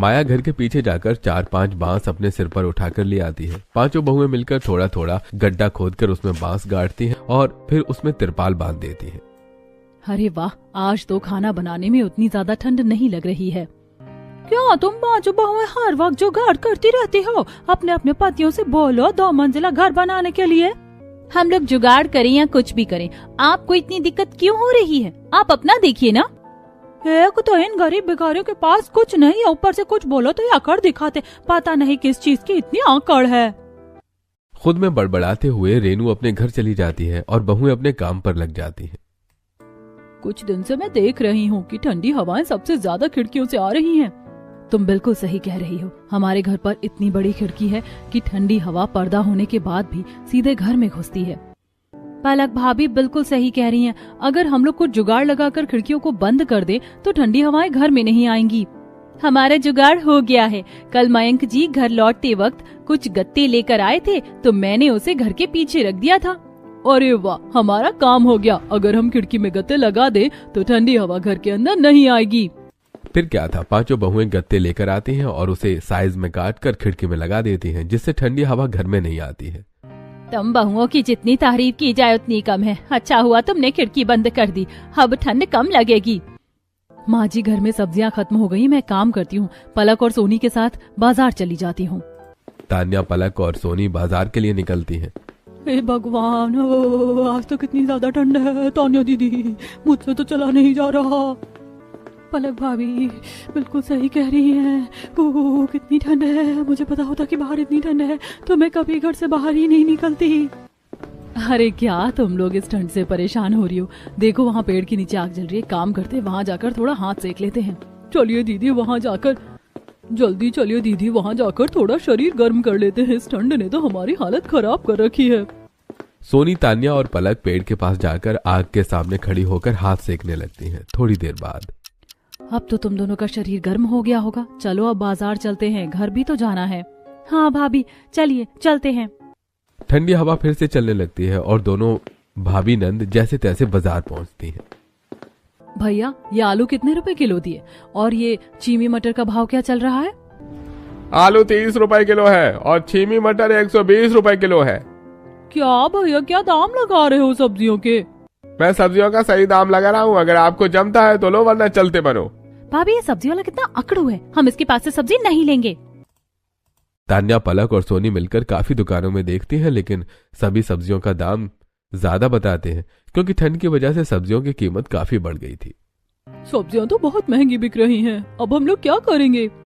माया घर के पीछे जाकर 4-5 बांस अपने सिर पर उठाकर ले आती है। पांचों बहुएं मिलकर थोड़ा थोड़ा गड्ढा खोदकर उसमें बांस गाड़ती हैं और फिर उसमें तिरपाल बांध देती हैं। अरे वाह, आज तो खाना बनाने में उतनी ज्यादा ठंड नहीं लग रही है। क्या तुम पांचों बहुएं हर वक्त जुगाड़ करती रहती हो? अपने अपने पतियों से बोलो 2 मंजिला घर बनाने के लिए। हम लोग जुगाड़ करें या कुछ भी करें, आपको इतनी दिक्कत क्यों हो रही है? आप अपना देखिए ना। एक तो इन गरीब भिखारियों के पास कुछ नहीं, ऊपर से कुछ बोलो तो ये अकड़ दिखाते। पता नहीं किस चीज की इतनी अकड़ है। खुद में बड़बड़ाते हुए रेनू अपने घर चली जाती है और बहुएं अपने काम पर लग जाती हैं। कुछ दिन से मैं देख रही हूँ कि ठंडी हवाएं सबसे ज्यादा खिड़कियों से आ रही हैं। तुम बिल्कुल सही कह रही हो। हमारे घर पर इतनी बड़ी खिड़की है कि ठंडी हवा पर्दा होने के बाद भी सीधे घर में घुसती है। पलक भाभी बिल्कुल सही कह रही हैं। अगर हम लोग कुछ जुगाड़ लगाकर खिड़कियों को बंद कर दे तो ठंडी हवाएं घर में नहीं आएंगी। हमारा जुगाड़ हो गया है। कल मयंक जी घर लौटते वक्त कुछ गत्ते लेकर आए थे तो मैंने उसे घर के पीछे रख दिया था। अरे वाह, हमारा काम हो गया। अगर हम खिड़की में गत्ते लगा दे तो ठंडी हवा घर के अंदर नहीं आएगी। फिर क्या था, पांचों बहुएं गत्ते लेकर आती हैं और उसे साइज में काट कर खिड़की में लगा देती हैं, जिससे ठंडी हवा घर में नहीं आती है। तुम बहुओं की जितनी तारीफ की जाए उतनी कम है। अच्छा हुआ तुमने खिड़की बंद कर दी, अब ठंड कम लगेगी। माँ जी, घर में सब्जियाँ खत्म हो गई, मैं काम करती हूँ। पलक और सोनी के साथ बाजार चली जाती हूँ। तान्या, पलक और सोनी बाजार के लिए निकलती हैं। हे भगवान, आज तो कितनी ज्यादा ठंड है। तान्या दीदी, मुझसे तो चला नहीं जा रहा। पलक भाभी बिल्कुल सही कह रही हैं। कितनी ठंड है। मुझे पता होता कि बाहर इतनी ठंड है तो मैं कभी घर से बाहर ही नहीं निकलती। अरे क्या तुम लोग इस ठंड से परेशान हो रही हो? देखो वहाँ पेड़ के नीचे आग जल रही है। काम करते वहाँ जाकर थोड़ा हाथ सेक लेते हैं। चलिए दीदी वहाँ जाकर, जल्दी चलिए दीदी वहाँ जाकर थोड़ा शरीर गर्म कर लेते हैं। इस ठंड ने तो हमारी हालत खराब कर रखी है। सोनी, तान्या और पलक पेड़ के पास जाकर आग के सामने खड़ी होकर हाथ सेकने लगती हैं। थोड़ी देर बाद, अब तो तुम दोनों का शरीर गर्म हो गया होगा। चलो अब बाजार चलते हैं, घर भी तो जाना है। हाँ भाभी, चलिए चलते हैं। ठंडी हवा फिर से चलने लगती है और दोनों भाभी नंद जैसे तैसे बाजार पहुंचती हैं। भैया, ये आलू कितने रुपए किलो दिए? और ये चीमी मटर का भाव क्या चल रहा है? आलू 30 रुपए किलो है और छीमी मटर 120 रुपए किलो है। क्या भैया, क्या दाम लगा रहे हो सब्जियों के? मैं सब्जियों का सही दाम लगा रहा हूँ। अगर आपको जमता है तो लो, वरना चलते बनो। भाभी, ये सब्जी वाला कितना अकड़ू है। हम इसके पास से सब्जी नहीं लेंगे। तान्या, पलक और सोनी मिलकर काफी दुकानों में देखती हैं, लेकिन सभी सब्जियों का दाम ज्यादा बताते हैं, क्योंकि ठंड की वजह से सब्जियों की कीमत काफी बढ़ गई थी। सब्जियां तो बहुत महंगी बिक रही हैं। अब हम लोग क्या करेंगे?